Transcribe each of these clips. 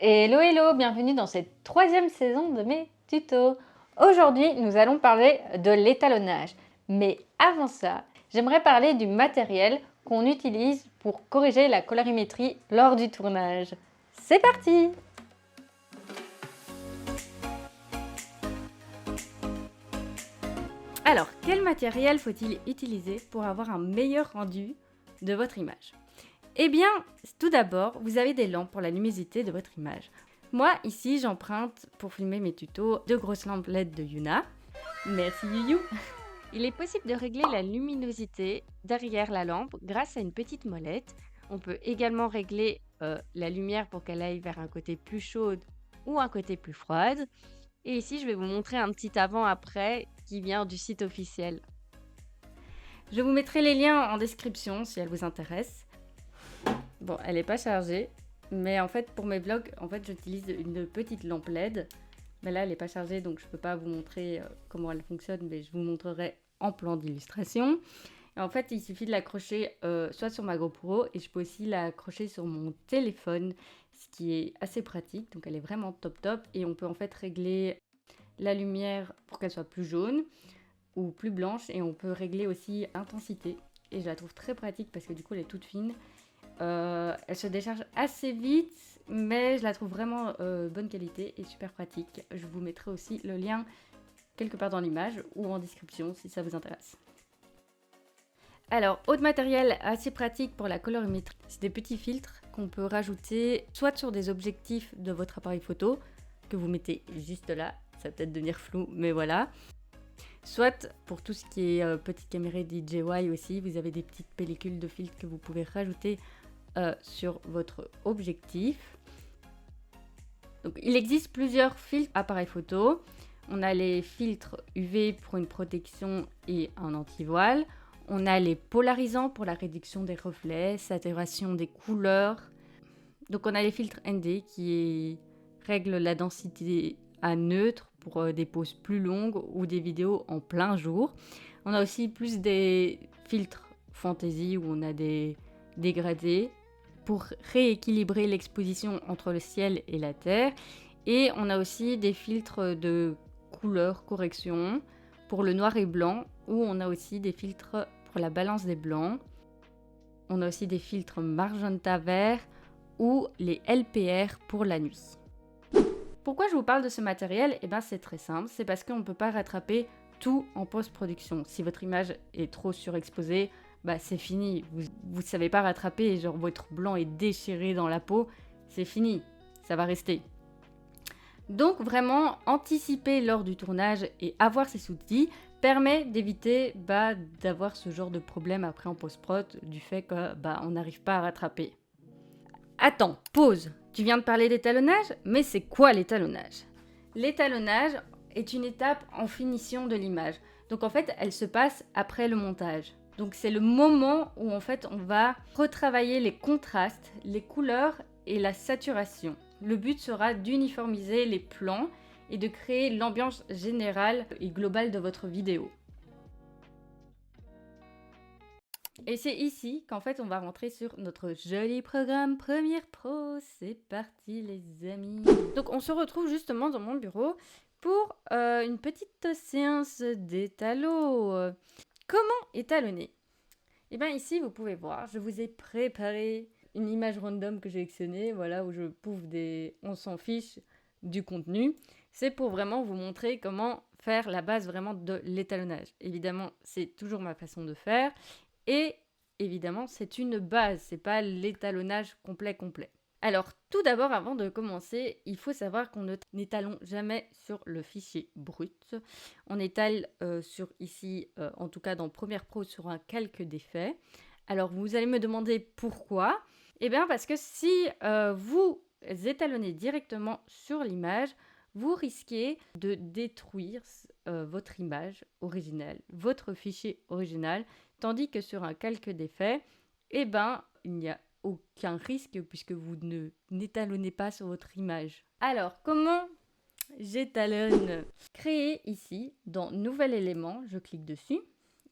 Hello hello, bienvenue dans cette troisième saison de mes tutos. Aujourd'hui, nous allons parler de l'étalonnage. Mais avant ça, j'aimerais parler du matériel qu'on utilise pour corriger la colorimétrie lors du tournage. C'est parti! Alors, quel matériel faut-il utiliser pour avoir un meilleur rendu de votre image? Eh bien, tout d'abord, vous avez des lampes pour la luminosité de votre image. Moi, ici, j'emprunte pour filmer mes tutos deux grosses lampes LED de Yuna. Merci Yuyu. Il est possible de régler la luminosité derrière la lampe grâce à une petite molette. On peut également régler la lumière pour qu'elle aille vers un côté plus chaude ou un côté plus froide. Et ici, je vais vous montrer un petit avant-après qui vient du site officiel. Je vous mettrai les liens en description si elle vous intéresse. Bon, elle n'est pas chargée, mais en fait, pour mes vlogs, j'utilise une petite lampe LED. Mais là, elle n'est pas chargée, donc je ne peux pas vous montrer comment elle fonctionne, mais je vous montrerai en plan d'illustration. Et en fait, il suffit de l'accrocher soit sur ma GoPro, et je peux aussi l'accrocher sur mon téléphone, ce qui est assez pratique. Donc, elle est vraiment top top, et on peut en fait régler la lumière pour qu'elle soit plus jaune ou plus blanche, et on peut régler aussi l'intensité. Et je la trouve très pratique parce que du coup, elle est toute fine. Elle se décharge assez vite, mais je la trouve vraiment bonne qualité et super pratique. Je vous mettrai aussi le lien quelque part dans l'image ou en description si ça vous intéresse. Alors, autre matériel assez pratique pour la colorimétrie, c'est des petits filtres qu'on peut rajouter soit sur des objectifs de votre appareil photo, que vous mettez juste là, ça va peut-être devenir flou, mais voilà. Soit pour tout ce qui est petite caméra DJI aussi, vous avez des petites pellicules de filtres que vous pouvez rajouter sur votre objectif. Donc, il existe plusieurs filtres appareil photo. On a les filtres UV pour une protection et un anti-voile. On a les polarisants pour la réduction des reflets, saturation des couleurs. Donc on a les filtres ND qui règlent la densité à neutre pour des poses plus longues ou des vidéos en plein jour. On a aussi plus des filtres fantasy où on a des dégradés pour rééquilibrer l'exposition entre le ciel et la terre. Et on a aussi des filtres de couleur correction pour le noir et blanc, où on a aussi des filtres pour la balance des blancs. On a aussi des filtres magenta vert ou les LPR pour la nuit. Pourquoi je vous parle de ce matériel? Eh bien, c'est très simple, c'est parce qu'on ne peut pas rattraper tout en post-production. Si votre image est trop surexposée, bah c'est fini, vous ne savez pas rattraper, genre votre blanc est déchiré dans la peau, c'est fini, ça va rester. Donc vraiment, anticiper lors du tournage et avoir ces outils permet d'éviter d'avoir ce genre de problème après en post-prod du fait que on n'arrive pas à rattraper. Attends, pause. Tu viens de parler d'étalonnage, mais c'est quoi l'étalonnage? L'étalonnage est une étape en finition de l'image. Donc en fait, elle se passe après le montage. Donc c'est le moment où en fait on va retravailler les contrastes, les couleurs et la saturation. Le but sera d'uniformiser les plans et de créer l'ambiance générale et globale de votre vidéo. Et c'est ici qu'en fait on va rentrer sur notre joli programme Premiere Pro. C'est parti les amis. Donc on se retrouve justement dans mon bureau pour une petite séance d'étalo. Comment étalonner? Et bien ici vous pouvez voir, je vous ai préparé une image random que j'ai sélectionnée, voilà, où je pouffe des... On s'en fiche du contenu. C'est pour vraiment vous montrer comment faire la base vraiment de l'étalonnage. Évidemment, c'est toujours ma façon de faire. Et évidemment, c'est une base, c'est pas l'étalonnage complet. Alors, tout d'abord, avant de commencer, il faut savoir qu'on n'étalonne jamais sur le fichier brut. On étale sur ici, en tout cas dans Premiere Pro, sur un calque d'effet. Alors, vous allez me demander pourquoi. Eh bien, parce que si vous étalonnez directement sur l'image, vous risquez de détruire votre image originale, votre fichier original, tandis que sur un calque d'effet, eh ben, il n'y a aucun risque puisque vous n'étalonnez pas sur votre image. Alors, comment j'étalonne? Créer ici, dans Nouvel élément, je clique dessus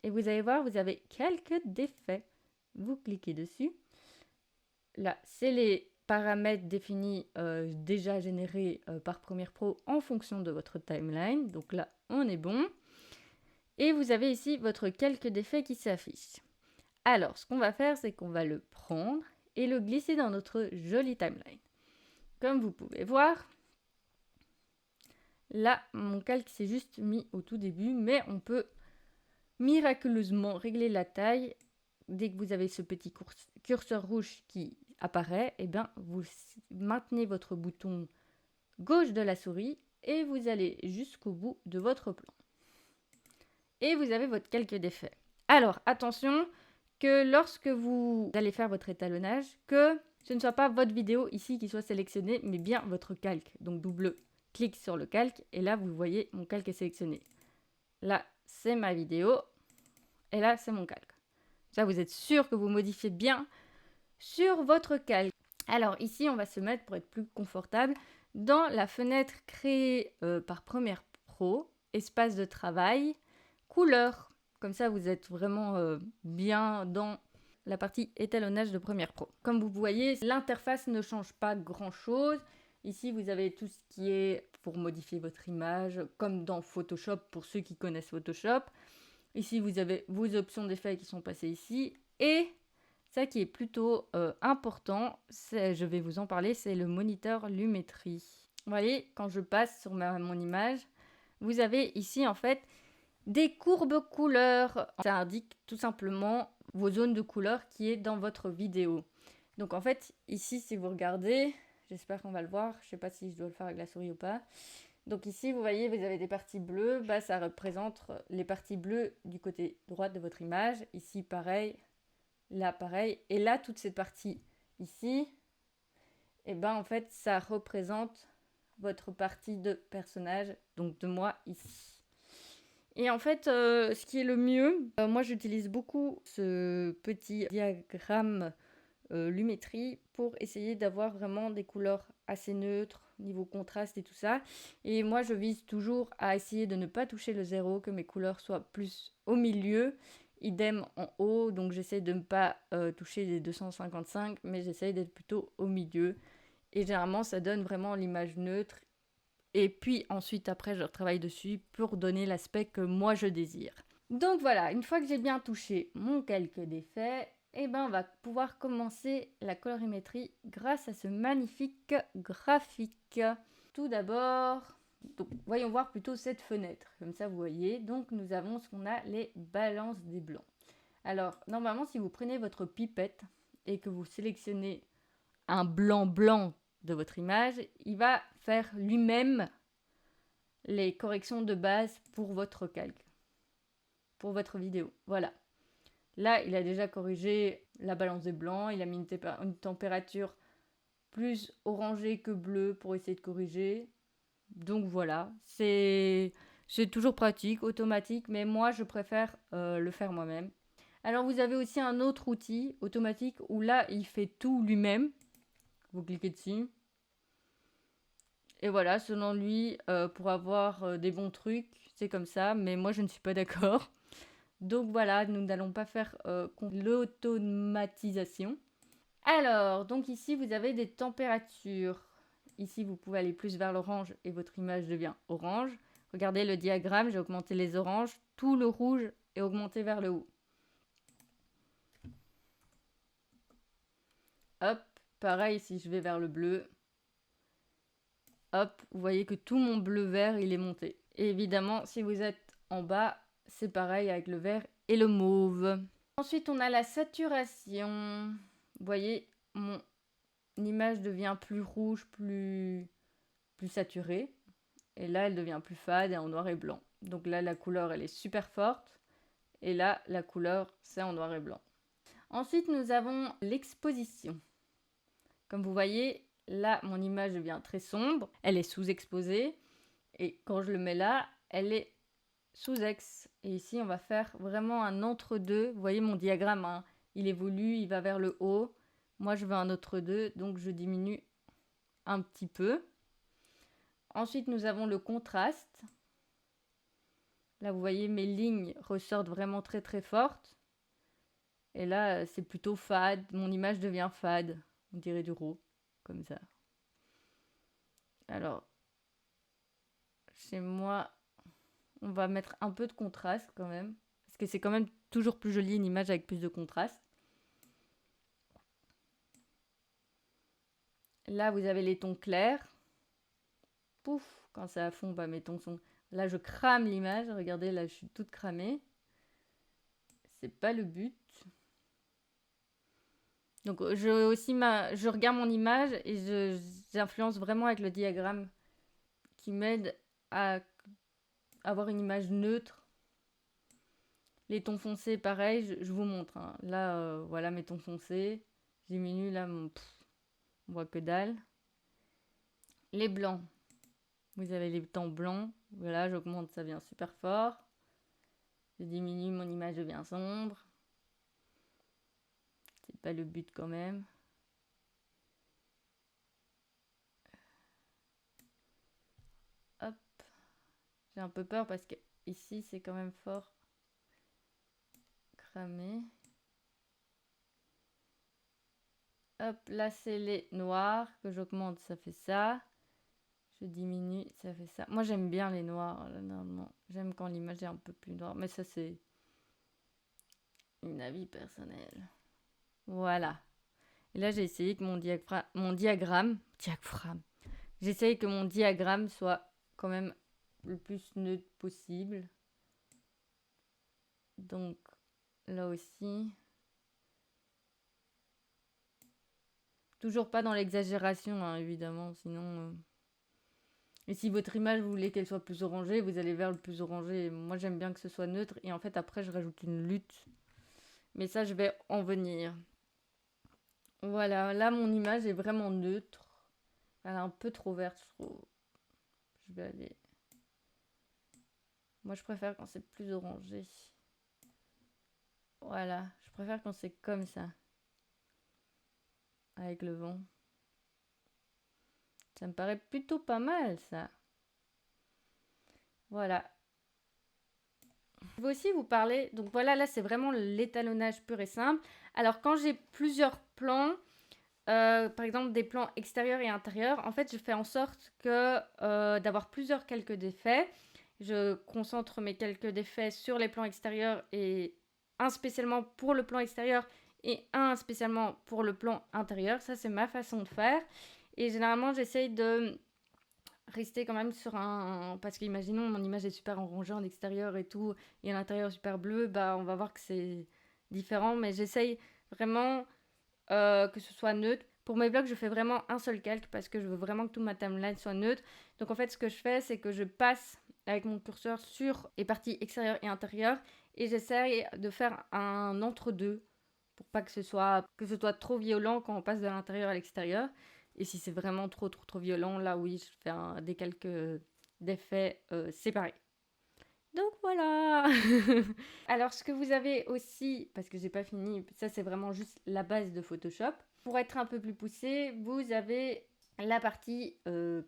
et vous allez voir, vous avez calque d'effet. Vous cliquez dessus. Là, c'est les paramètres définis déjà générés par Premiere Pro en fonction de votre timeline. Donc là, on est bon. Et vous avez ici votre calque d'effet qui s'affiche. Alors, ce qu'on va faire, c'est qu'on va le prendre et le glisser dans notre jolie timeline. Comme vous pouvez voir, là, mon calque s'est juste mis au tout début, mais on peut miraculeusement régler la taille. Dès que vous avez ce petit curseur rouge qui apparaît, et bien, vous maintenez votre bouton gauche de la souris et vous allez jusqu'au bout de votre plan. Et vous avez votre calque d'effet. Alors, attention que lorsque vous allez faire votre étalonnage, que ce ne soit pas votre vidéo ici qui soit sélectionnée, mais bien votre calque. Donc, double clic sur le calque et là, vous voyez, mon calque est sélectionné. Là, c'est ma vidéo et là, c'est mon calque. Ça, vous êtes sûr que vous modifiez bien sur votre calque. Alors, ici, on va se mettre, pour être plus confortable, dans la fenêtre créée par Premiere Pro, espace de travail, couleur. Comme ça, vous êtes vraiment bien dans la partie étalonnage de Premiere Pro. Comme vous voyez, l'interface ne change pas grand-chose. Ici, vous avez tout ce qui est pour modifier votre image, comme dans Photoshop, pour ceux qui connaissent Photoshop. Ici, vous avez vos options d'effets qui sont passées ici. Et ça qui est plutôt important, je vais vous en parler, c'est le moniteur lumétrie. Vous voyez, quand je passe sur mon image, vous avez ici en fait des courbes couleurs. Ça indique tout simplement vos zones de couleur qui est dans votre vidéo. Donc en fait, ici, si vous regardez, j'espère qu'on va le voir, je ne sais pas si je dois le faire avec la souris ou pas. Donc ici, vous voyez, vous avez des parties bleues, bah, ça représente les parties bleues du côté droit de votre image. Ici, pareil, là, pareil. Et là, toute cette partie ici, et ben en fait, ça représente votre partie de personnage, donc de moi ici. Et en fait, ce qui est le mieux, moi j'utilise beaucoup ce petit diagramme lumétrie pour essayer d'avoir vraiment des couleurs assez neutres, niveau contraste et tout ça. Et moi je vise toujours à essayer de ne pas toucher le 0, que mes couleurs soient plus au milieu, idem en haut, donc j'essaie de ne pas toucher les 255, mais j'essaie d'être plutôt au milieu. Et généralement ça donne vraiment l'image neutre. Et puis ensuite, après, je retravaille dessus pour donner l'aspect que moi je désire. Donc voilà, une fois que j'ai bien touché mon calque d'effet, eh ben, on va pouvoir commencer la colorimétrie grâce à ce magnifique graphique. Tout d'abord, voyons voir plutôt cette fenêtre. Comme ça, vous voyez. Donc nous avons ce qu'on a, les balances des blancs. Alors, normalement, si vous prenez votre pipette et que vous sélectionnez un blanc de votre image, il va faire lui-même les corrections de base pour votre calque, pour votre vidéo. Voilà. Là, il a déjà corrigé la balance des blancs, il a mis une température plus orangée que bleue pour essayer de corriger. Donc voilà, c'est toujours pratique, automatique, mais moi je préfère le faire moi-même. Alors vous avez aussi un autre outil automatique où là, il fait tout lui-même. Vous cliquez dessus. Et voilà, selon lui, pour avoir des bons trucs, c'est comme ça. Mais moi, je ne suis pas d'accord. Donc voilà, nous n'allons pas faire l'automatisation. Alors, donc ici, vous avez des températures. Ici, vous pouvez aller plus vers l'orange et votre image devient orange. Regardez le diagramme, j'ai augmenté les oranges. Tout le rouge est augmenté vers le haut. Hop, pareil, si je vais vers le bleu. Hop, vous voyez que tout mon bleu vert, il est monté. Et évidemment, si vous êtes en bas, c'est pareil avec le vert et le mauve. Ensuite, on a la saturation. Vous voyez, mon image devient plus rouge, plus saturée. Et là, elle devient plus fade et en noir et blanc. Donc là, la couleur, elle est super forte. Et là, la couleur, c'est en noir et blanc. Ensuite, nous avons l'exposition. Comme vous voyez, là, mon image devient très sombre. Elle est sous-exposée. Et quand je le mets là, elle est sous-ex. Et ici, on va faire vraiment un entre-deux. Vous voyez mon diagramme, hein, il évolue, il va vers le haut. Moi, je veux un entre-deux, donc je diminue un petit peu. Ensuite, nous avons le contraste. Là, vous voyez, mes lignes ressortent vraiment très très fortes. Et là, c'est plutôt fade. Mon image devient fade, on dirait du RAW, comme ça. Alors, chez moi, on va mettre un peu de contraste quand même. Parce que c'est quand même toujours plus joli une image avec plus de contraste. Là, vous avez les tons clairs. Pouf, quand c'est à fond, bah, mes tons sont... Là, je crame l'image. Regardez, là, je suis toute cramée. C'est pas le but. Donc, je regarde mon image et j'influence vraiment avec le diagramme qui m'aide à avoir une image neutre. Les tons foncés, pareil, je vous montre. Hein. Là, voilà mes tons foncés. Je diminue, là, on voit que dalle. Les blancs. Vous avez les tons blancs. Voilà, j'augmente, ça vient super fort. Je diminue, mon image devient sombre. C'est pas le but quand même. Hop. J'ai un peu peur parce que ici, c'est quand même fort cramé. Hop, là, c'est les noirs que j'augmente, ça fait ça. Je diminue, ça fait ça. Moi, j'aime bien les noirs, là, normalement. J'aime quand l'image est un peu plus noire. Mais ça, c'est un avis personnel. Voilà. Et là, j'ai essayé que mon diagramme... J'essaye que mon diagramme soit quand même le plus neutre possible. Donc, là aussi... Toujours pas dans l'exagération, hein, évidemment, sinon... Et si votre image, vous voulez qu'elle soit plus orangée, vous allez vers le plus orangé. Moi, j'aime bien que ce soit neutre. Et en fait, après, je rajoute une lutte. Mais ça, je vais en venir. Voilà, là, mon image est vraiment neutre. Elle est un peu trop verte, je trouve. Je vais aller... Moi, je préfère quand c'est plus orangé. Voilà, je préfère quand c'est comme ça. Avec le vent. Ça me paraît plutôt pas mal, ça. Voilà. Je vais aussi vous parler... Donc voilà, là, c'est vraiment l'étalonnage pur et simple. Alors, quand j'ai plusieurs plans... par exemple des plans extérieurs et intérieurs, en fait je fais en sorte que d'avoir plusieurs calques d'effets. Je concentre mes calques d'effets sur les plans extérieurs et un spécialement pour le plan extérieur et un spécialement pour le plan intérieur. Ça c'est ma façon de faire et généralement j'essaye de rester quand même sur un... Parce qu'imaginons mon image est super orangée en extérieur et tout et à l'intérieur super bleu, bah on va voir que c'est différent mais j'essaye vraiment... que ce soit neutre. Pour mes blogs, je fais vraiment un seul calque parce que je veux vraiment que toute ma timeline soit neutre. Donc en fait, ce que je fais, c'est que je passe avec mon curseur sur les parties extérieures et intérieures et j'essaye de faire un entre-deux pour pas que ce soit trop violent quand on passe de l'intérieur à l'extérieur. Et si c'est vraiment trop violent, là oui, je fais des calques d'effets séparés. Donc voilà. Alors ce que vous avez aussi, parce que j'ai pas fini, ça c'est vraiment juste la base de Photoshop. Pour être un peu plus poussé, vous avez la partie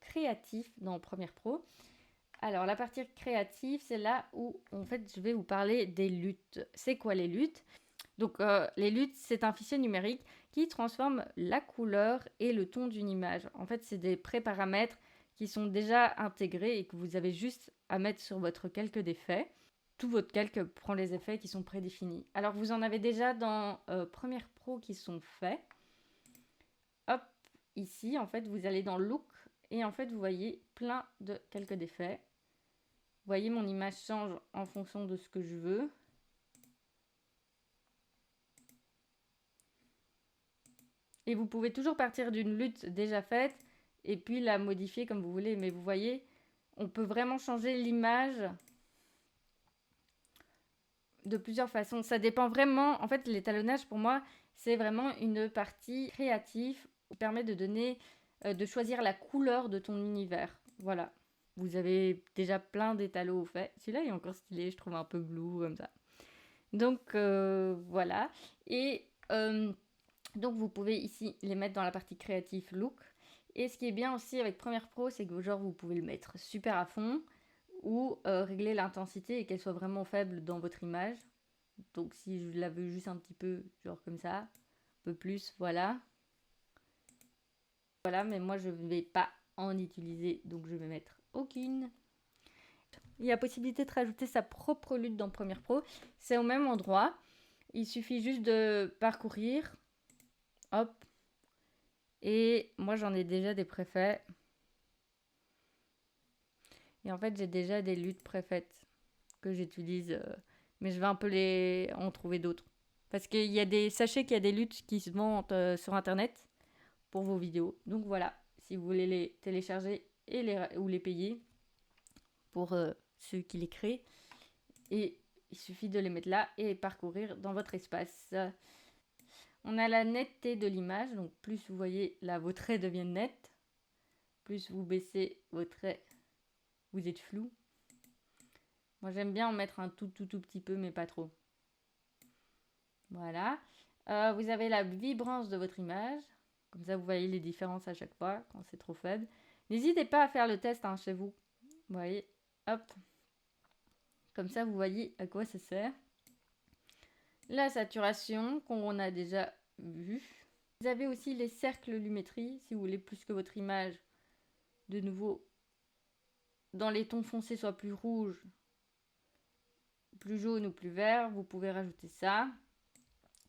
créatif dans Premiere Pro. Alors la partie créative, c'est là où en fait je vais vous parler des luttes. C'est quoi les luttes? Donc les luttes, c'est un fichier numérique qui transforme la couleur et le ton d'une image. En fait, c'est des pré-paramètres qui sont déjà intégrés et que vous avez juste à mettre sur votre calque d'effets. Tout votre calque prend les effets qui sont prédéfinis. Alors vous en avez déjà dans Premiere Pro qui sont faits. Hop, ici en fait vous allez dans Look et en fait vous voyez plein de calques d'effets. Vous voyez mon image change en fonction de ce que je veux. Et vous pouvez toujours partir d'une lutte déjà faite et puis la modifier comme vous voulez. Mais vous voyez, on peut vraiment changer l'image de plusieurs façons. Ça dépend vraiment. En fait, l'étalonnage pour moi, c'est vraiment une partie créative qui permet de donner, de choisir la couleur de ton univers. Voilà. Vous avez déjà plein d'étalos au fait. Celui-là est encore stylé, je trouve un peu blue comme ça. Donc voilà. Et donc vous pouvez ici les mettre dans la partie créative look. Et ce qui est bien aussi avec Premiere Pro, c'est que genre vous pouvez le mettre super à fond ou régler l'intensité et qu'elle soit vraiment faible dans votre image. Donc si je la veux juste un petit peu, genre comme ça, un peu plus, voilà. Voilà, mais moi je ne vais pas en utiliser, donc je vais mettre aucune. Il y a possibilité de rajouter sa propre lutte dans Premiere Pro. C'est au même endroit. Il suffit juste de parcourir. Hop. Et moi j'en ai déjà des préfets. Et en fait j'ai déjà des luttes préfaites que j'utilise. Mais je vais un peu en trouver d'autres. Parce qu'il y a sachez qu'il y a des luttes qui se vendent sur internet pour vos vidéos. Donc voilà, si vous voulez les télécharger ou les payer pour ceux qui les créent. Et il suffit de les mettre là et parcourir dans votre espace. On a la netteté de l'image. Donc plus vous voyez là, vos traits deviennent nets. Plus vous baissez vos traits, vous êtes flou. Moi j'aime bien en mettre un tout petit peu, mais pas trop. Voilà. Vous avez la vibrance de votre image. Comme ça, vous voyez les différences à chaque fois quand c'est trop faible. N'hésitez pas à faire le test chez vous. Vous voyez, hop. Comme ça, vous voyez à quoi ça sert. La saturation qu'on a déjà vu. Vous avez aussi les cercles lumétrie. Si vous voulez plus que votre image, de nouveau, dans les tons foncés, soit plus rouge, plus jaune ou plus vert, vous pouvez rajouter ça.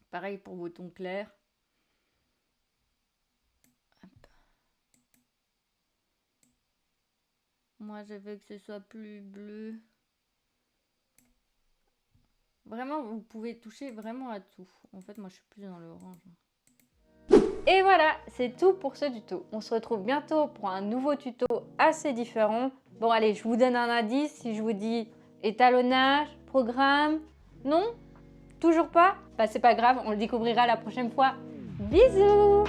Pareil pour vos tons clairs. Hop. Moi, je veux que ce soit plus bleu. Vraiment, vous pouvez toucher vraiment à tout. En fait, moi, je suis plus dans l'orange. Et voilà, c'est tout pour ce tuto. On se retrouve bientôt pour un nouveau tuto assez différent. Bon, allez, je vous donne un indice. Si je vous dis étalonnage, programme, non? Toujours pas? Bah, c'est pas grave, on le découvrira la prochaine fois. Bisous!